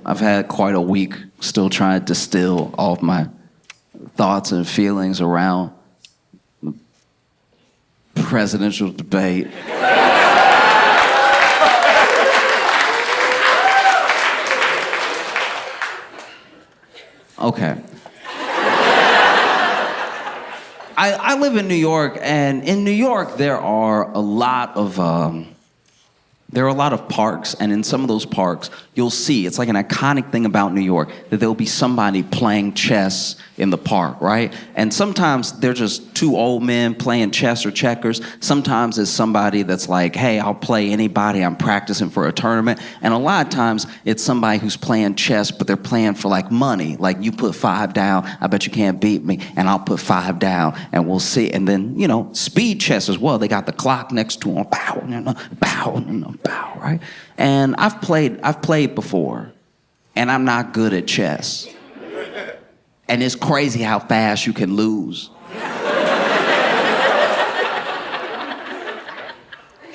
I've had quite a week still trying to distill all of my thoughts and feelings around the presidential debate. Okay. I live in New York, and in New York there are a lot of parks, and in some of those parks you'll see, it's like an iconic thing about New York, that there'll be somebody playing chess in the park, right? And sometimes they're just two old men playing chess or checkers. Sometimes it's somebody that's like, hey, I'll play anybody, I'm practicing for a tournament. And a lot of times it's somebody who's playing chess, but they're playing for like money. Like, you put 5 down, I bet you can't beat me, and I'll put 5 down, and we'll see. And then, you know, speed chess as well. They got the clock next to them, bow, bow, bow, right? And I've played before, and I'm not good at chess. And it's crazy how fast you can lose.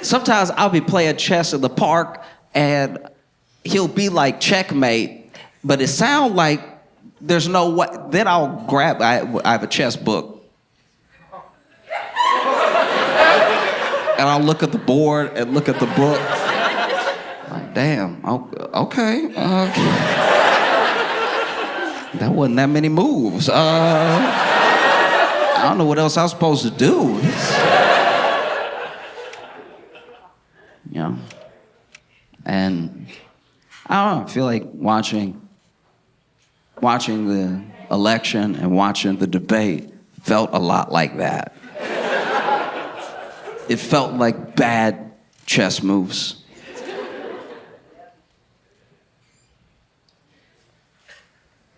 Sometimes I'll be playing chess in the park, and he'll be like, checkmate, but it sounds like there's no way. Then I'll grab, I have a chess book, and I'll look at the board and look at the book. Like, damn, okay. That wasn't that many moves. I don't know what else I was supposed to do. You know? And I don't know, I feel like watching the election and watching the debate felt a lot like that. It felt like bad chess moves.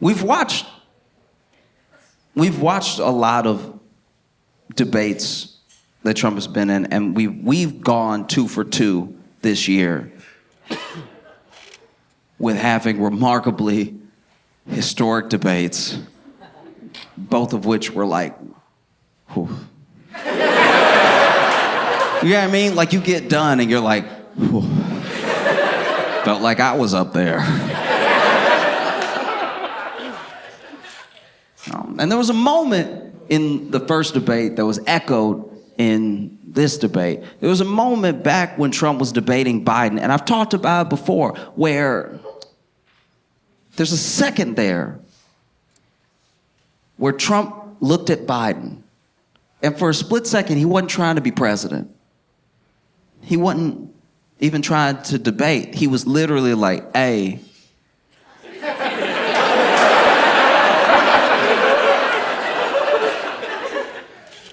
We've watched a lot of debates that Trump has been in, and we've gone 2 for 2 this year with having remarkably historic debates, both of which were like, whew. You know what I mean? Like, you get done and you're like, whew. Felt like I was up there. And there was a moment in the first debate that was echoed in this debate. There was a moment back when Trump was debating Biden, and I've talked about it before, where there's a second there where Trump looked at Biden, and for a split second, he wasn't trying to be president. He wasn't even trying to debate. He was literally like, hey,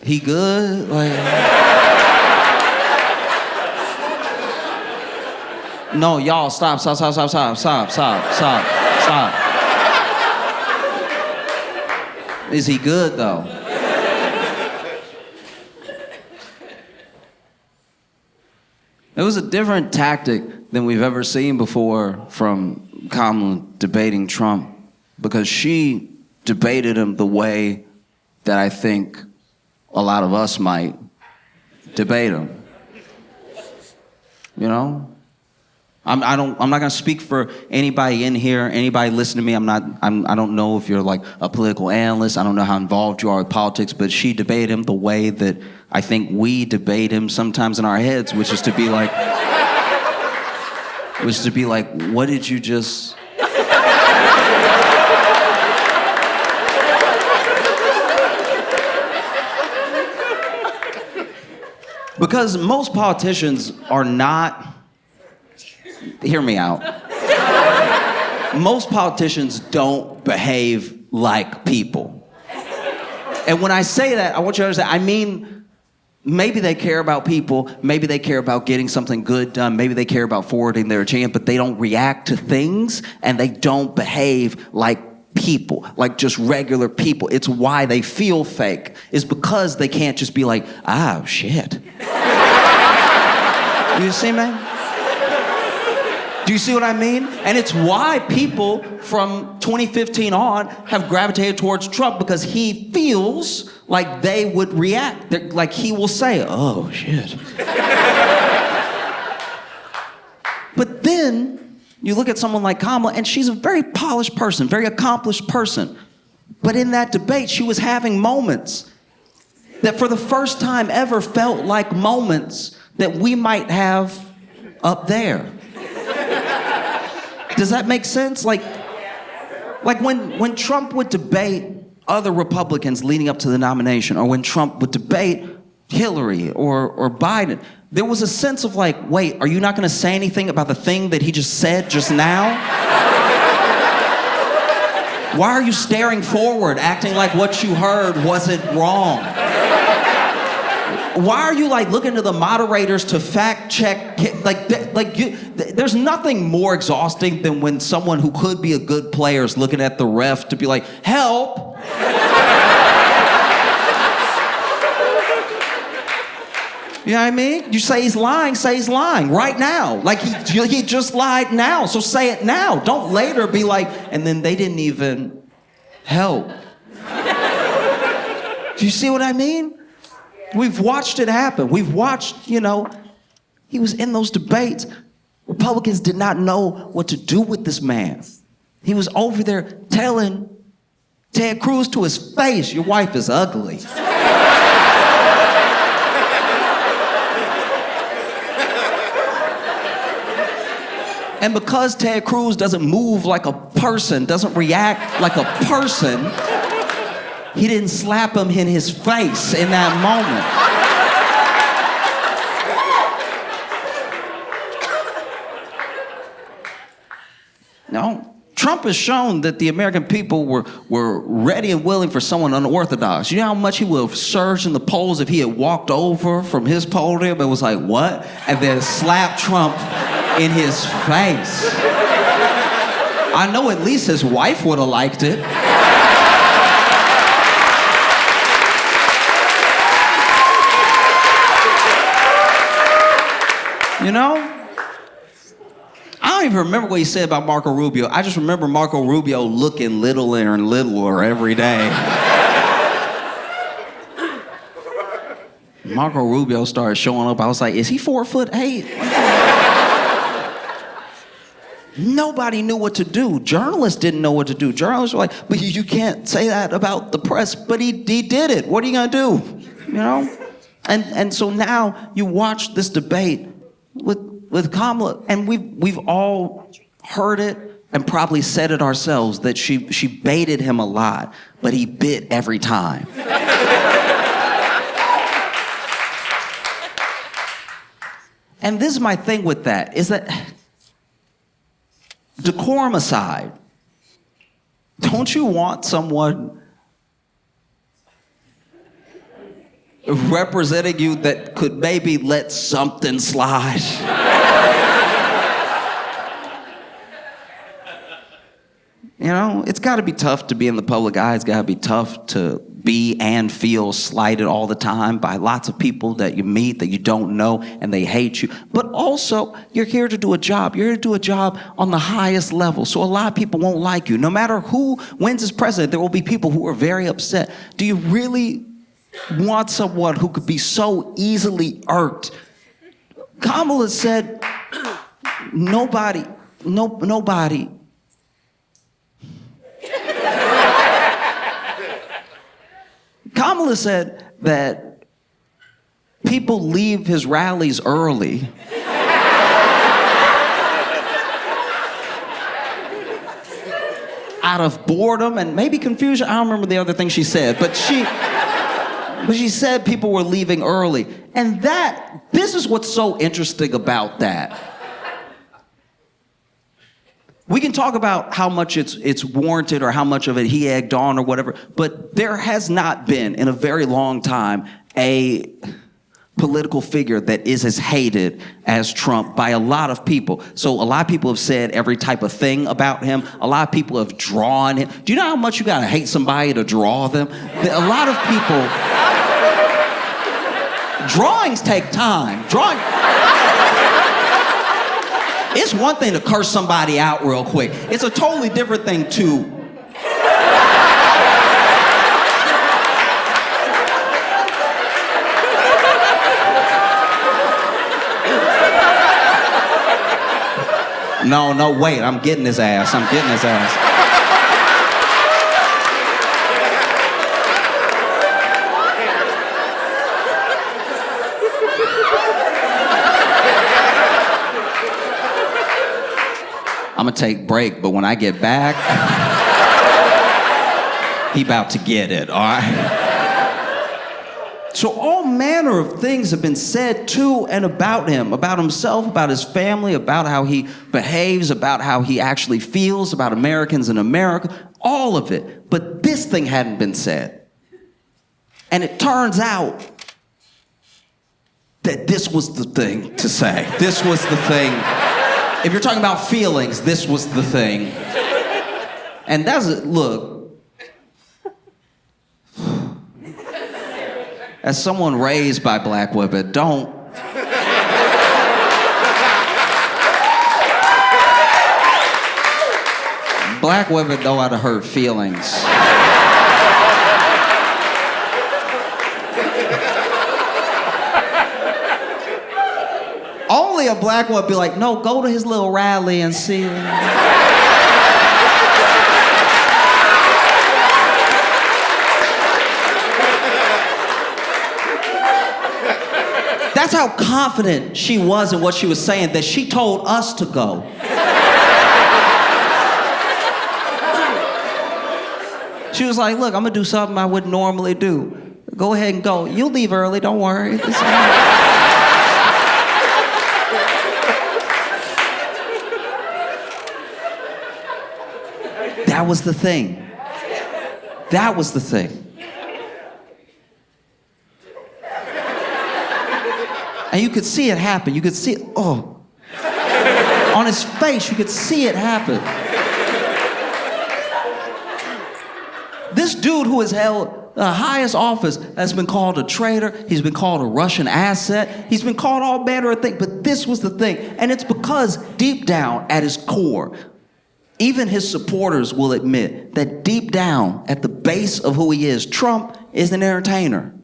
he good? Like, no, y'all, stop. Is he good, though? It was a different tactic than we've ever seen before from Kamala debating Trump, because she debated him the way that I think a lot of us might debate him. You know? I'm not gonna speak for anybody in here, anybody listening to me. I don't know if you're like a political analyst. I don't know how involved you are with politics, but she debated him the way that I think we debate him sometimes in our heads, which is to be like, what did you just... Because most politicians are not, hear me out. Most politicians don't behave like people. And when I say that, I want you to understand, I mean, maybe they care about people, maybe they care about getting something good done, maybe they care about forwarding their agenda, but they don't react to things, and they don't behave like people, like just regular people. It's why they feel fake. It's because they can't just be like, oh, shit. You see me? Do you see what I mean? And it's why people from 2015 on have gravitated towards Trump, because he feels like they would react. Like he will say, oh, shit. But then You look at someone like Kamala, and she's a very polished person, very accomplished person. But in that debate, she was having moments that for the first time ever felt like moments that we might have up there. Does that make sense? Like when Trump would debate other Republicans leading up to the nomination, or when Trump would debate Hillary or Biden, there was a sense of like, wait, are you not going to say anything about the thing that he just said just now? Why are you staring forward, acting like what you heard wasn't wrong? Why are you like looking to the moderators to fact check? There's nothing more exhausting than when someone who could be a good player is looking at the ref to be like, help. You know what I mean? You say he's lying right now. Like he just lied now, so say it now. Don't later be like, and then they didn't even help. Do you see what I mean? We've watched it happen. We've watched, he was in those debates. Republicans did not know what to do with this man. He was over there telling Ted Cruz to his face, your wife is ugly. And because Ted Cruz doesn't move like a person, doesn't react like a person, he didn't slap him in his face in that moment. No, Trump has shown that the American people were ready and willing for someone unorthodox. You know how much he would have surged in the polls if he had walked over from his podium and was like, what? And then slapped Trump in his face. I know at least his wife would have liked it. I don't even remember what he said about Marco Rubio. I just remember Marco Rubio looking littler and littler every day. Marco Rubio started showing up. I was like, is he 4'8"? Nobody knew what to do. Journalists didn't know what to do. Journalists were like, but you can't say that about the press. But he did it. What are you gonna do? And so now you watch this debate with Kamala, and we've all heard it and probably said it ourselves that she baited him a lot, but he bit every time. And this is my thing with that, is that decorum aside, don't you want someone representing you that could maybe let something slide? It's got to be tough to be in the public eye. It's got to be tough to be and feel slighted all the time by lots of people that you meet that you don't know and they hate you. But also, you're here to do a job. You're here to do a job on the highest level. So a lot of people won't like you. No matter who wins as president, there will be people who are very upset. Do you really want someone who could be so easily irked? Kamala said, nobody. Kamala said that people leave his rallies early out of boredom and maybe confusion. I don't remember the other thing she said, but she said people were leaving early. And this is what's so interesting about that. We can talk about how much it's warranted or how much of it he egged on or whatever, but there has not been in a very long time a political figure that is as hated as Trump by a lot of people. So a lot of people have said every type of thing about him. A lot of people have drawn him. Do you know how much you gotta hate somebody to draw them? A lot of people, drawings take time. It's one thing to curse somebody out real quick. It's a totally different thing to No, wait, I'm getting his ass. I'm gonna take break, but when I get back, he about to get it, all right? So all manner of things have been said to and about him, about himself, about his family, about how he behaves, about how he actually feels, about Americans in America, all of it. But this thing hadn't been said. And it turns out that this was the thing to say. This was the thing. If you're talking about feelings, this was the thing. And that's it. Look, as someone raised by black women, don't. Black women know how to hurt feelings. Only a black woman would be like, no, go to his little rally and see him. That's how confident she was in what she was saying, that she told us to go. She was like, look, I'm gonna do something I wouldn't normally do. Go ahead and go. You'll leave early, don't worry. That was the thing. That was the thing. And you could see it happen. You could see it, oh. On his face, you could see it happen. This dude who has held the highest office has been called a traitor. He's been called a Russian asset. He's been called all manner of things, but this was the thing. And it's because deep down at his core, even his supporters will admit that deep down at the base of who he is, Trump is an entertainer.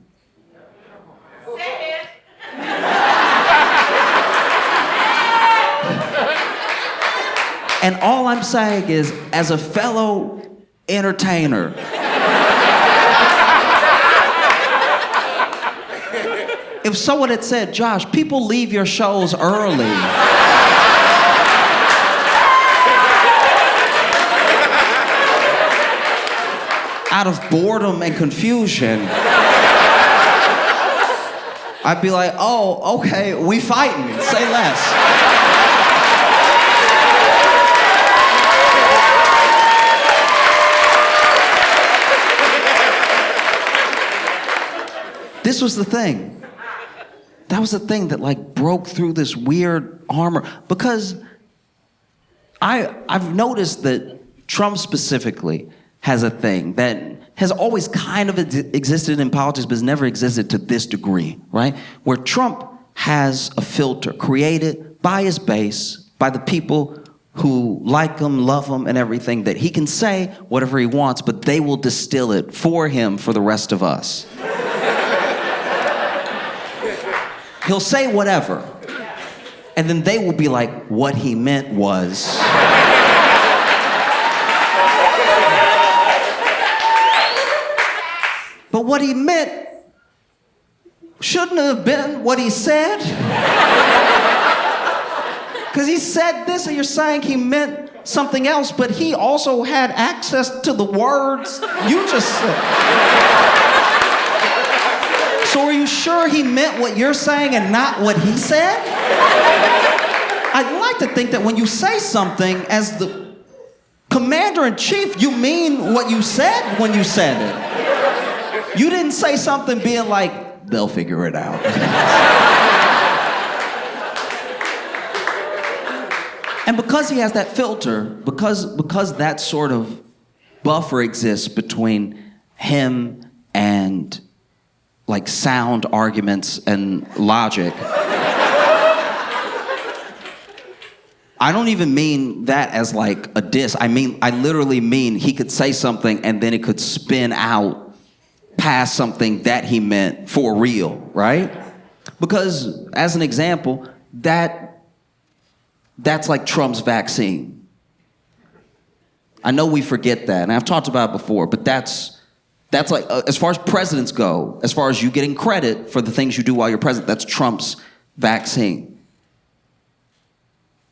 And all I'm saying is, as a fellow entertainer, if someone had said, Josh, people leave your shows early. Out of boredom and confusion, I'd be like, oh, okay, we fighting, say less. This was the thing. That was the thing that like broke through this weird armor. Because I've noticed that Trump specifically has a thing that has always kind of existed in politics, but has never existed to this degree, right? Where Trump has a filter created by his base, by the people who like him, love him, and everything, that he can say whatever he wants, but they will distill it for him for the rest of us. He'll say whatever, and then they will be like, what he meant was. But what he meant shouldn't have been what he said. Because he said this, and you're saying he meant something else, but he also had access to the words you just said. So are you sure he meant what you're saying and not what he said? I'd like to think that when you say something as the commander-in-chief, you mean what you said when you said it. You didn't say something being like, they'll figure it out. And because he has that filter, because that sort of buffer exists between him and like sound arguments and logic. I don't even mean that as like a diss. I literally mean he could say something and then it could spin out past something that he meant for real, right? Because as an example, that That's like Trump's vaccine. I know we forget that, and I've talked about it before, but that's like, as far as presidents go, as far as you getting credit for the things you do while you're president, that's Trump's vaccine.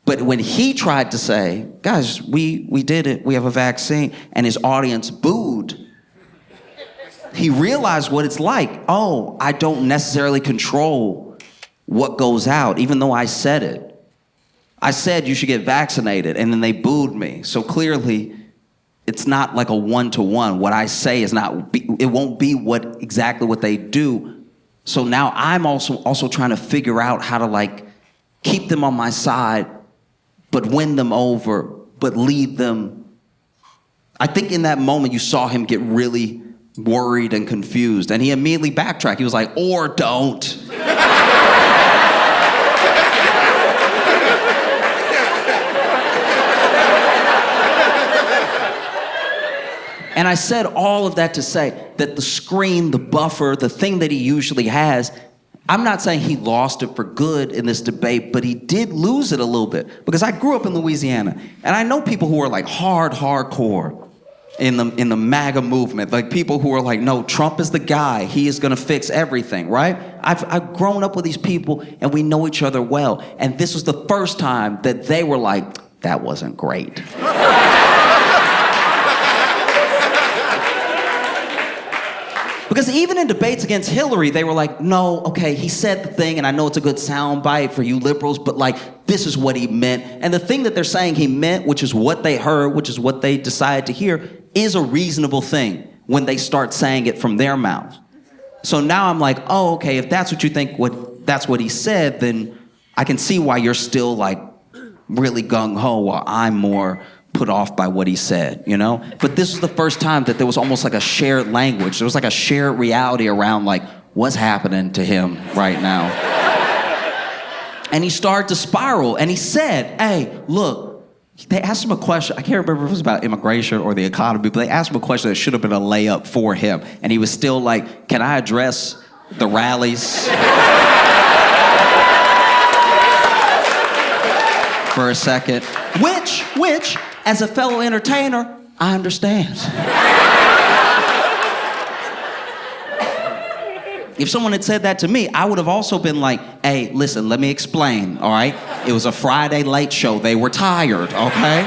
But when he tried to say, guys, we did it, we have a vaccine, and his audience booed, he realized what it's like. Oh, I don't necessarily control what goes out, even though I said it. I said you should get vaccinated, and then they booed me. So clearly, it's not like a one-to-one. What I say is not, it won't be exactly what they do. So now I'm also trying to figure out how to like keep them on my side, but win them over, but lead them. I think in that moment you saw him get really worried and confused, and he immediately backtracked. He was like, or don't. And I said all of that to say that the screen, the buffer, the thing that he usually has, I'm not saying he lost it for good in this debate, but he did lose it a little bit. Because I grew up in Louisiana, and I know people who are like hardcore in the MAGA movement, like people who are like, no, Trump is the guy, he is gonna fix everything, right? I've grown up with these people, and we know each other well, and this was the first time that they were like, that wasn't great. Because even in debates against Hillary, they were like, no, okay, he said the thing, and I know it's a good soundbite for you liberals, but like, this is what he meant. And the thing that they're saying he meant, which is what they heard, which is what they decided to hear, is a reasonable thing when they start saying it from their mouths. So now I'm like, oh, okay, if that's what you think, that's what he said, then I can see why you're still like really gung-ho while I'm more put off by what he said, you know? But this was the first time that there was almost like a shared language. There was like a shared reality around like, what's happening to him right now? And he started to spiral, and he said, hey, look, they asked him a question. I can't remember if it was about immigration or the economy, but they asked him a question that should have been a layup for him. And he was still like, can I address the rallies for a second? Which, as a fellow entertainer, I understand. If someone had said that to me, I would have also been like, hey, listen, let me explain, all right? It was a Friday late show. They were tired, okay?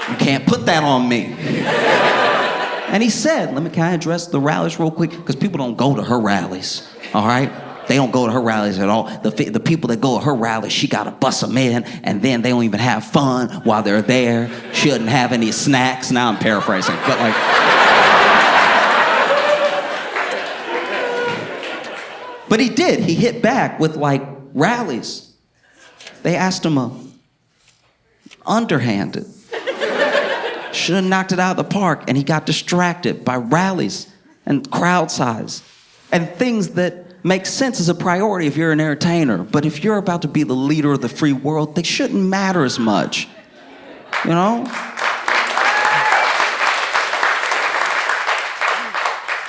You can't put that on me. And he said, can I address the rallies real quick? Because people don't go to her rallies, all right? They don't go to her rallies at all. The people that go to her rallies, she got to bust them in, and then they don't even have fun while they're there. She doesn't have any snacks. Now I'm paraphrasing, but like... But he did. He hit back with like rallies. They asked him underhanded. Should have knocked it out of the park, and he got distracted by rallies and crowd size and things that make sense as a priority if you're an entertainer. But if you're about to be the leader of the free world, they shouldn't matter as much, you know?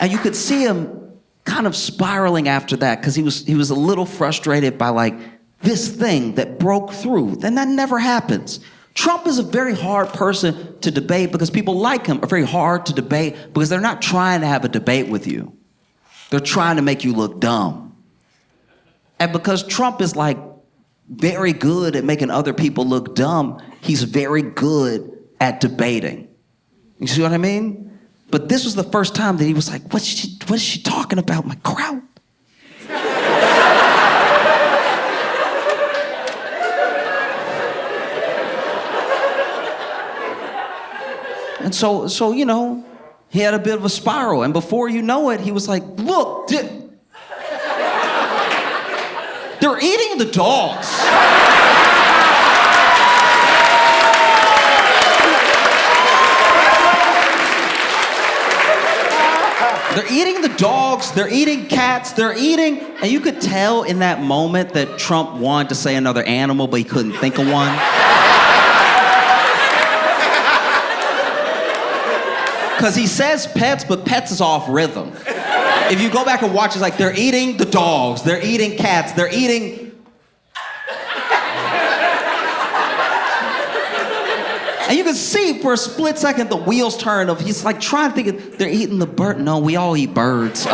And you could see him kind of spiraling after that because he was a little frustrated by like this thing that broke through. Then that never happens. Trump is a very hard person to debate because people like him are very hard to debate because they're not trying to have a debate with you. They're trying to make you look dumb. And because Trump is like very good at making other people look dumb, he's very good at debating. You see what I mean? But this was the first time that he was like, what is she talking about? My crowd. And so, you know, he had a bit of a spiral. And before you know it, he was like, look, they're eating the dogs. They're eating the dogs, they're eating cats, they're eating... And you could tell in that moment that Trump wanted to say another animal, but he couldn't think of one. Because he says pets, but pets is off rhythm. If you go back and watch, it's like they're eating the dogs, they're eating cats, they're eating. And you can see for a split second the wheels turn of he's like trying to think of, they're eating the bird. No, we all eat birds.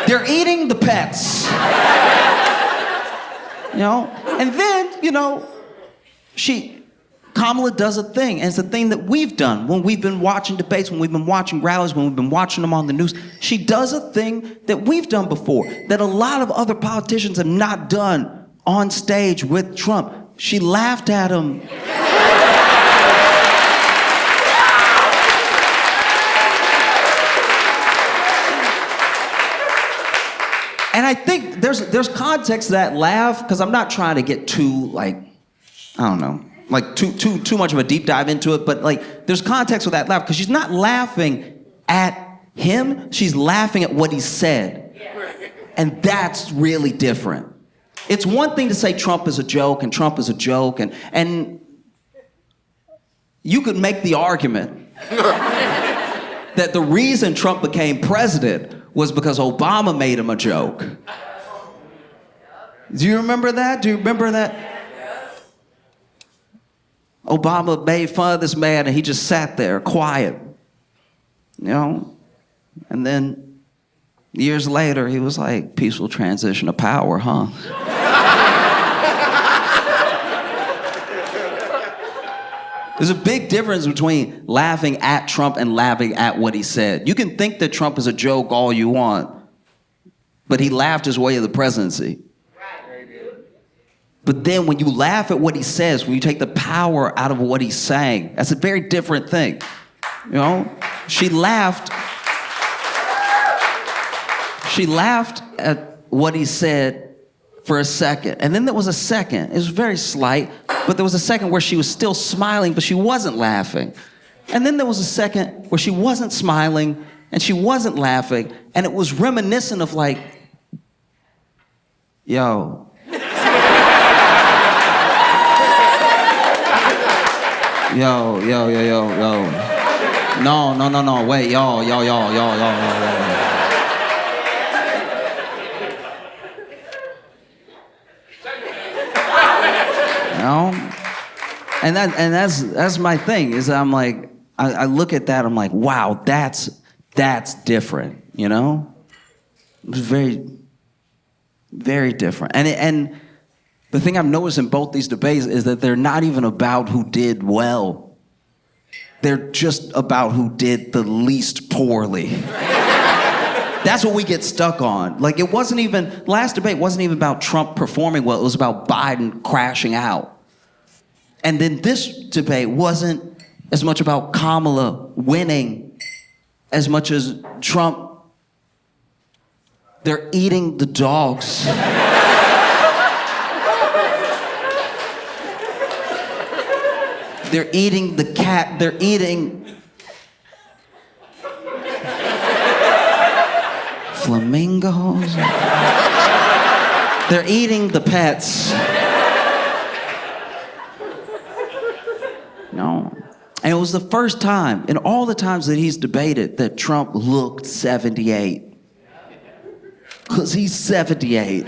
They're eating the pets. You know? And then, you know, Kamala does a thing, and it's a thing that we've done when we've been watching debates, when we've been watching rallies, when we've been watching them on the news. She does a thing that we've done before, that a lot of other politicians have not done on stage with Trump. She laughed at him. And I think there's context to that laugh, because I'm not trying to get too, like, I don't know, like too much of a deep dive into it, but like there's context with that laugh, because she's not laughing at him, she's laughing at what he said. And that's really different. It's one thing to say Trump is a joke and Trump is a joke, and you could make the argument that the reason Trump became president was because Obama made him a joke. Do you remember that? Do you remember that? Obama made fun of this man and he just sat there quiet, you know? And then years later, he was like, peaceful transition of power, huh? There's a big difference between laughing at Trump and laughing at what he said. You can think that Trump is a joke all you want, but he laughed his way to the presidency. But then when you laugh at what he says, when you take the power out of what he's saying, that's a very different thing. You know? She laughed at what he said for a second. And then there was a second, it was very slight, but there was a second where she was still smiling, but she wasn't laughing. And then there was a second where she wasn't smiling and she wasn't laughing, and it was reminiscent of like, yo. Yo. No, wait, yo. You know? And that's my thing, is I'm like, I look at that, I'm like, wow, that's different, you know? It was very, very different. And the thing I've noticed in both these debates is that they're not even about who did well. They're just about who did the least poorly. That's what we get stuck on. Like, last debate wasn't even about Trump performing well, it was about Biden crashing out. And then this debate wasn't as much about Kamala winning as much as Trump. They're eating the dogs. They're eating the cat, they're eating flamingos. They're eating the pets. No. And it was the first time in all the times that he's debated that Trump looked 78. Because he's 78.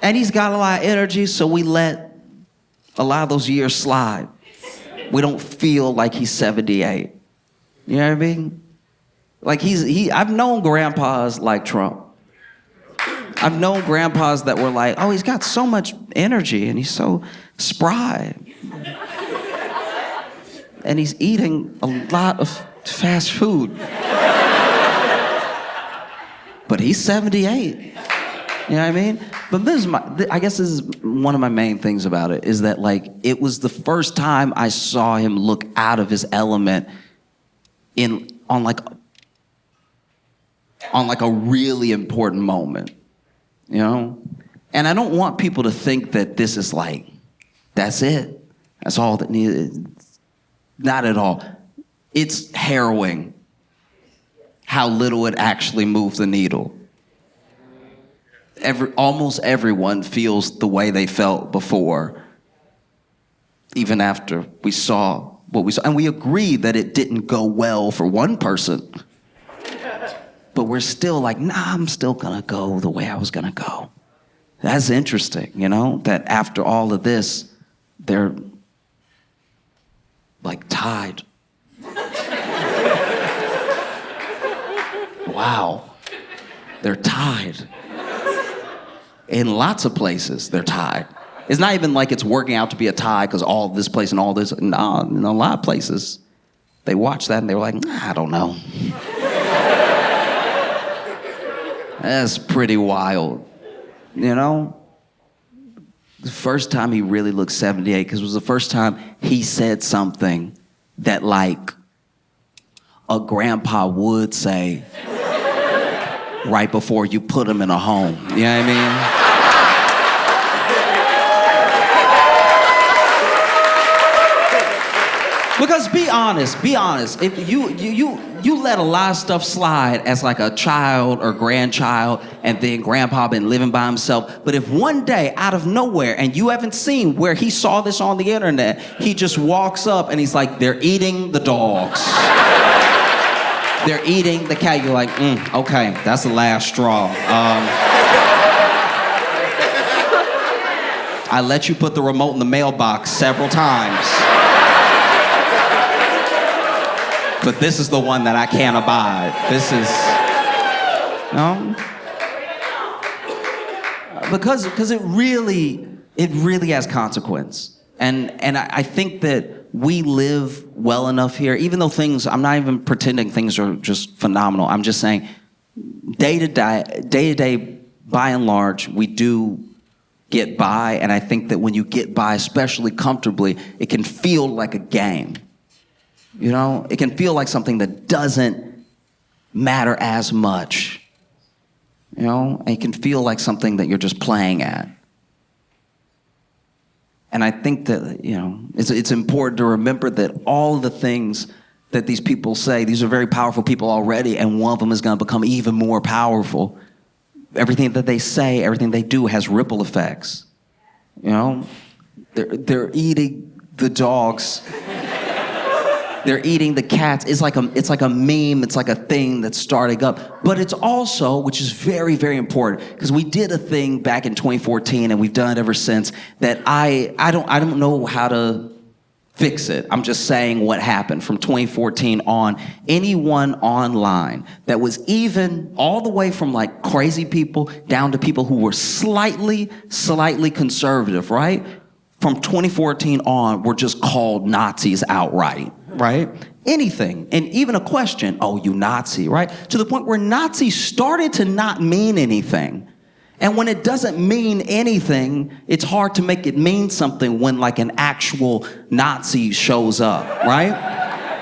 And he's got a lot of energy, so we let a lot of those years slide. We don't feel like he's 78. You know what I mean? Like I've known grandpas like Trump. I've known grandpas that were like, oh, he's got so much energy and he's so spry. And he's eating a lot of fast food. But he's 78. You know what I mean? But I guess this is one of my main things about it, is that like it was the first time I saw him look out of his element on like a really important moment, you know? And I don't want people to think that this is like, that's it. That's all that needed. Not at all. It's harrowing how little it actually moves the needle. Almost everyone feels the way they felt before. even after we saw what we saw. And we agreed that it didn't go well for one person. But we're still like, nah, I'm still gonna go the way I was gonna go. That's interesting, that after all of this, they're like tied. Wow. They're tied. In lots of places, they're tied. It's not even like it's working out to be a tie because all this place and all this. No, in a lot of places, they watch that and they were like, I don't know. That's pretty wild, The first time he really looked 78, because it was the first time he said something that, like, a grandpa would say right before you put him in a home. You know what I mean? Because be honest, if you let a lot of stuff slide as like a child or grandchild, and then grandpa been living by himself. But if one day out of nowhere, and you haven't seen where he saw this on the internet, he just walks up and he's like, they're eating the dogs. They're eating the cat. You're like, okay, that's the last straw. I let you put the remote in the mailbox several times. But this is the one that I can't abide. This is, because it really has consequence. And I think that we live well enough here, even though I'm not even pretending things are just phenomenal. I'm just saying, day to day, by and large, we do get by. And I think that when you get by, especially comfortably, it can feel like a game. It can feel like something that doesn't matter as much. And it can feel like something that you're just playing at. And I think that, it's important to remember that all of the things that these people say, these are very powerful people already, and one of them is going to become even more powerful. Everything that they say, everything they do has ripple effects. They're eating the dogs. They're eating the cats. It's like a meme. It's like a thing that's starting up. But it's also, which is very, very important, because we did a thing back in 2014, and we've done it ever since, that I don't know how to fix it. I'm just saying what happened from 2014 on. Anyone online that was even all the way from like crazy people down to people who were slightly conservative, right? From 2014 on, were just called Nazis outright. Right? Anything. And even a question, oh, you Nazi, right? To the point where Nazi started to not mean anything. And when it doesn't mean anything, it's hard to make it mean something when like an actual Nazi shows up, right?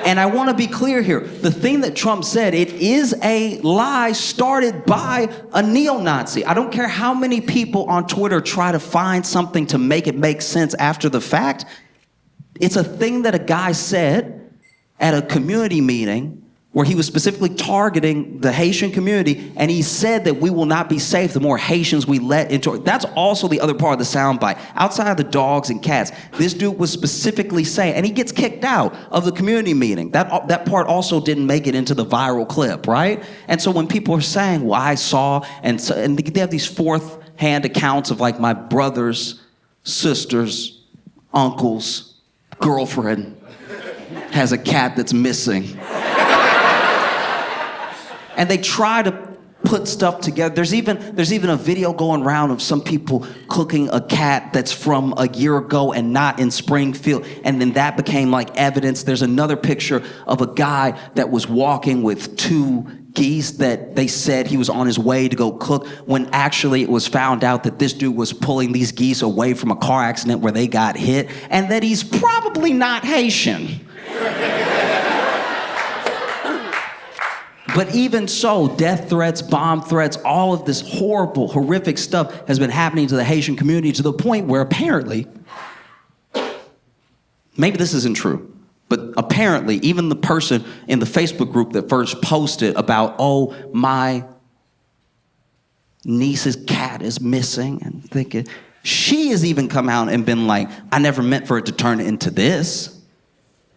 And I want to be clear here. The thing that Trump said, it is a lie started by a neo-Nazi. I don't care how many people on Twitter try to find something to make it make sense after the fact. It's a thing that a guy said at a community meeting where he was specifically targeting the Haitian community, and he said that we will not be safe the more Haitians we let into it. That's also the other part of the soundbite. Outside of the dogs and cats, this dude was specifically saying, and he gets kicked out of the community meeting. That part also didn't make it into the viral clip, right? And so when people are saying, well, I saw, and they have these fourth-hand accounts of like my brother's, sister's, uncle's girlfriend has a cat that's missing. And they try to put stuff together. There's even a video going around of some people cooking a cat that's from a year ago and not in Springfield. And then that became like evidence. There's another picture of a guy that was walking with two geese that they said he was on his way to go cook, when actually it was found out that this dude was pulling these geese away from a car accident where they got hit, and that he's probably not Haitian. But even so, death threats, bomb threats, all of this horrible, horrific stuff has been happening to the Haitian community to the point where apparently, maybe this isn't true, but apparently even the person in the Facebook group that first posted about, oh, my niece's cat is missing, and thinking, She has even come out and been like, I never meant for it to turn into this.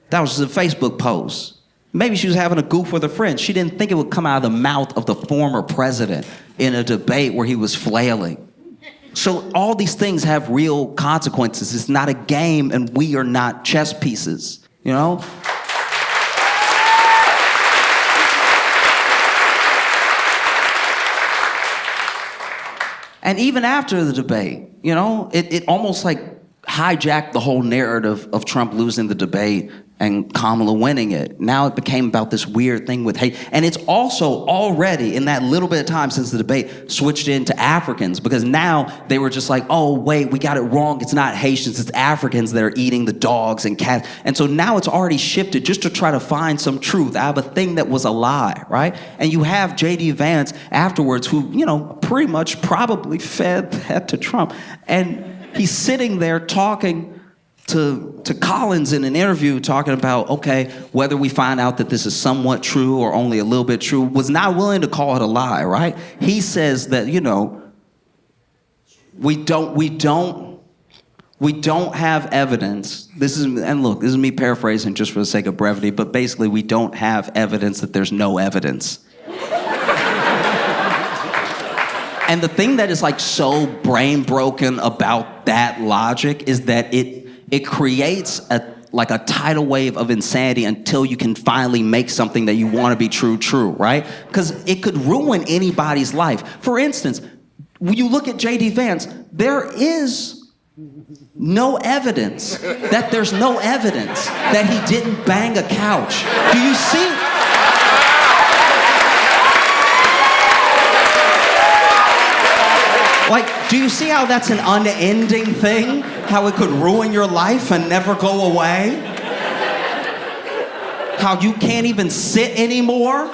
That was just a Facebook post. Maybe she was having a goof with a friend. She didn't think it would come out of the mouth of the former president in a debate where he was flailing. So all these things have real consequences. It's not a game, and we are not chess pieces, you know? And even after the debate, you know, it almost like hijacked the whole narrative of Trump losing the debate and Kamala winning it. Now it became about this weird thing with hate. And it's also already, in that little bit of time since the debate, switched into Africans, because now they were just like, oh, wait, we got it wrong. It's not Haitians, it's Africans that are eating the dogs and cats. And so now it's already shifted just to try to find some truth out of a thing that was a lie, right? And you have J.D. Vance afterwards who, you know, pretty much probably fed that to Trump. And he's sitting there talking to Collins in an interview, talking about, okay, whether we find out that this is somewhat true or only a little bit true, was not willing to call it a lie, right? He says that, you know, we don't have evidence. This is me paraphrasing just for the sake of brevity, but basically we don't have evidence that there's no evidence. And the thing that is like so brain broken about that logic is that it creates a tidal wave of insanity until you can finally make something that you want to be true, right? Because it could ruin anybody's life. For instance, when you look at J.D. Vance, there is no evidence that there's no evidence that he didn't bang a couch. Do you see? Like, do you see how that's an unending thing? How it could ruin your life and never go away? How you can't even sit anymore?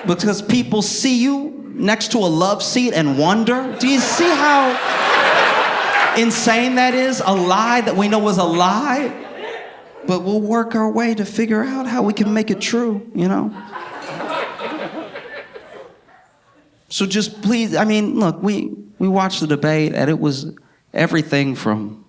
Because people see you next to a love seat and wonder? Do you see how insane that is? A lie that we know is a lie? But we'll work our way to figure out how we can make it true, you know? So just please, I mean, look, we watched the debate, and it was everything from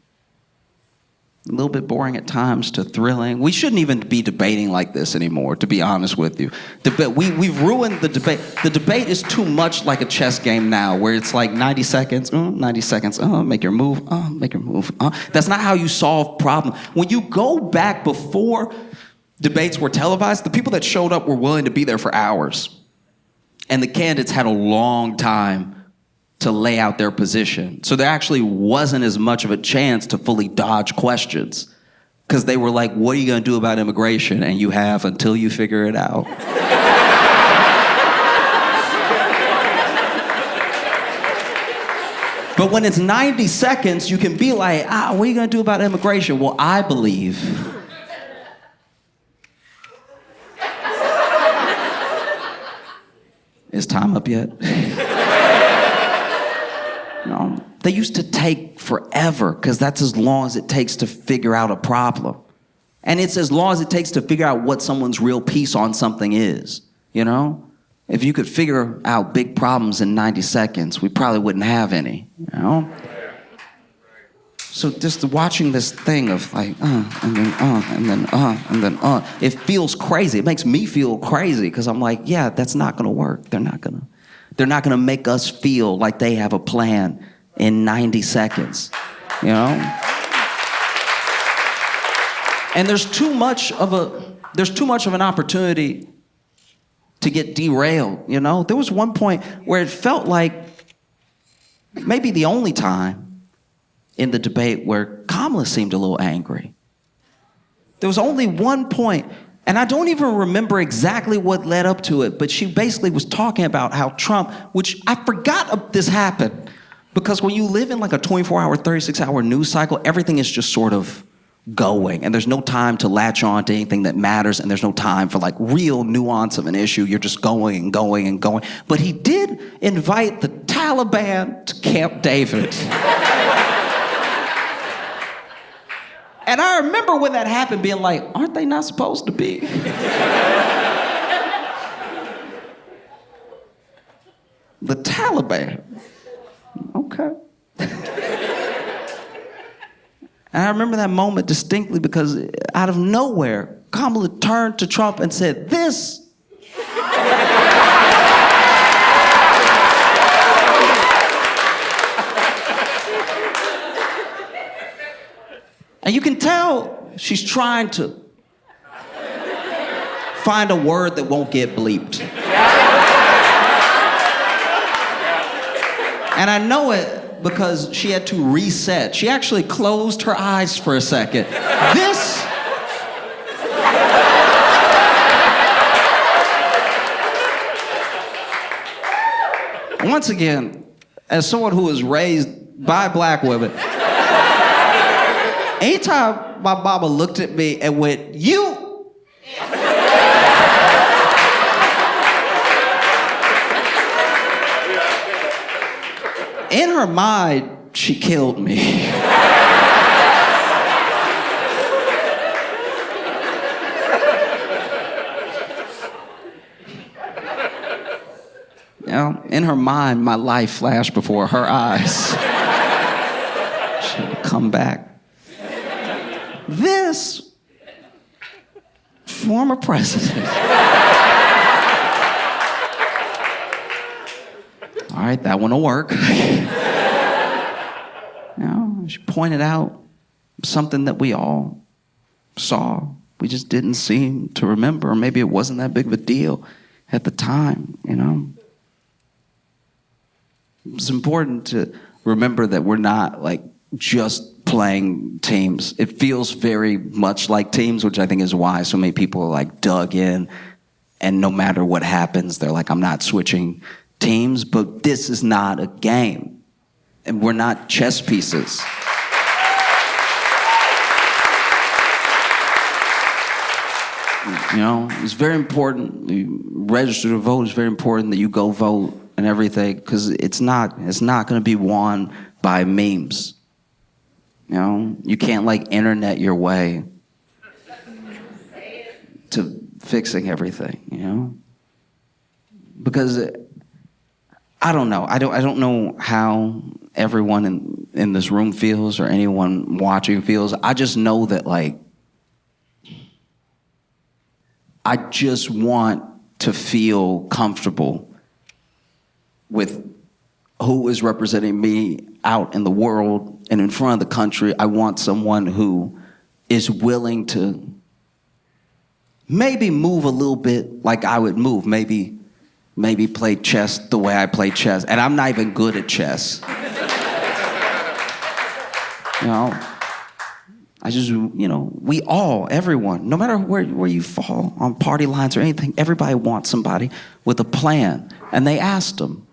a little bit boring at times to thrilling. We shouldn't even be debating like this anymore, to be honest with you. We've ruined the debate. The debate is too much like a chess game now, where it's like 90 seconds, make your move, make your move. That's not how you solve problems. When you go back before debates were televised, the people that showed up were willing to be there for hours. And the candidates had a long time to lay out their position. So there actually wasn't as much of a chance to fully dodge questions, because they were like, what are you going to do about immigration? And you have until you figure it out. But when it's 90 seconds, you can be like, what are you going to do about immigration? Well, I believe is time up yet? No, they used to take forever, because that's as long as it takes to figure out a problem. And it's as long as it takes to figure out what someone's real piece on something is, you know? If you could figure out big problems in 90 seconds, we probably wouldn't have any, you know? So just watching this thing of like, it feels crazy. It makes me feel crazy, because I'm like, yeah, that's not gonna work. They're not gonna make us feel like they have a plan in 90 seconds, you know? And there's too much of an opportunity to get derailed, you know? There was one point where it felt like maybe the only time in the debate where Kamala seemed a little angry. There was only one point, and I don't even remember exactly what led up to it, but she basically was talking about how Trump, which I forgot this happened, because when you live in like a 24-hour, 36-hour news cycle, everything is just sort of going, and there's no time to latch on to anything that matters, and there's no time for like real nuance of an issue. You're just going and going and going. But he did invite the Taliban to Camp David. And I remember when that happened being like, aren't they not supposed to be? The Taliban. Okay. And I remember that moment distinctly because out of nowhere, Kamala turned to Trump and said, this. And you can tell she's trying to find a word that won't get bleeped. And I know it because she had to reset. She actually closed her eyes for a second. This. Once again, as someone who was raised by black women, anytime my mama looked at me and went, you. In her mind, she killed me. You know, in her mind, my life flashed before her eyes. She would come back. This former president. All right, that one will work. You know, she pointed out something that we all saw. We just didn't seem to remember. Or maybe it wasn't that big of a deal at the time, you know. It's important to remember that we're not like just playing teams. It feels very much like teams, which I think is why so many people are like dug in, and no matter what happens, they're like, I'm not switching teams, but this is not a game. And we're not chess pieces. You know, it's very important. You register to vote. It's very important that you go vote and everything, because it's not going to be won by memes. You know, you can't like internet your way to fixing everything. You know, because I don't know. I don't know how everyone in this room feels or anyone watching feels. I just know that like I just want to feel comfortable with who is representing me out in the world and in front of the country. I want someone who is willing to maybe move a little bit like I would move. Maybe play chess the way I play chess. And I'm not even good at chess. You know, I just, you know, we all, everyone, no matter where you fall on party lines or anything, everybody wants somebody with a plan. And they asked him.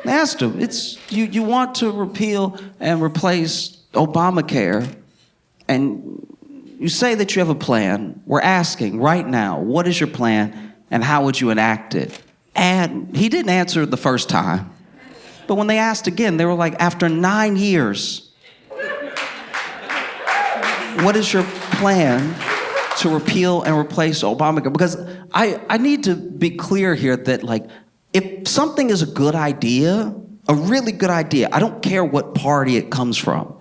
They asked him, it's, you want to repeal and replace Obamacare, and you say that you have a plan. We're asking right now, what is your plan and how would you enact it? And he didn't answer the first time. But when they asked again, they were like, after 9 years, what is your plan to repeal and replace Obamacare? Because I need to be clear here that like, if something is a good idea, a really good idea, I don't care what party it comes from.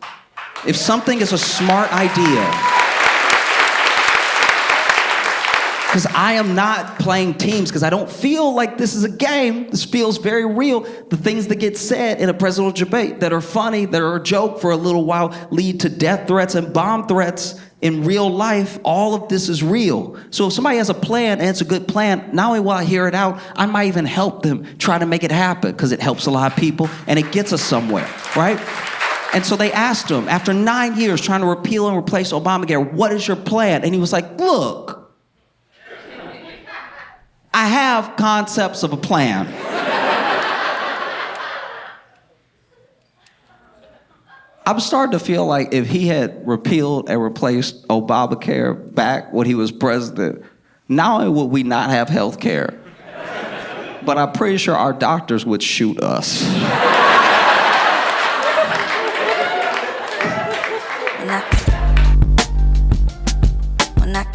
If something is a smart idea, because I am not playing teams, because I don't feel like this is a game. This feels very real. The things that get said in a presidential debate that are funny, that are a joke for a little while, lead to death threats and bomb threats in real life. All of this is real. So if somebody has a plan and it's a good plan, not only will I hear it out, I might even help them try to make it happen, because it helps a lot of people and it gets us somewhere, right? And so they asked him, after 9 years trying to repeal and replace Obamacare, what is your plan? And he was like, look, I have concepts of a plan. I'm starting to feel like if he had repealed and replaced Obamacare back when he was president, not only would we not have health care, but I'm pretty sure our doctors would shoot us. When I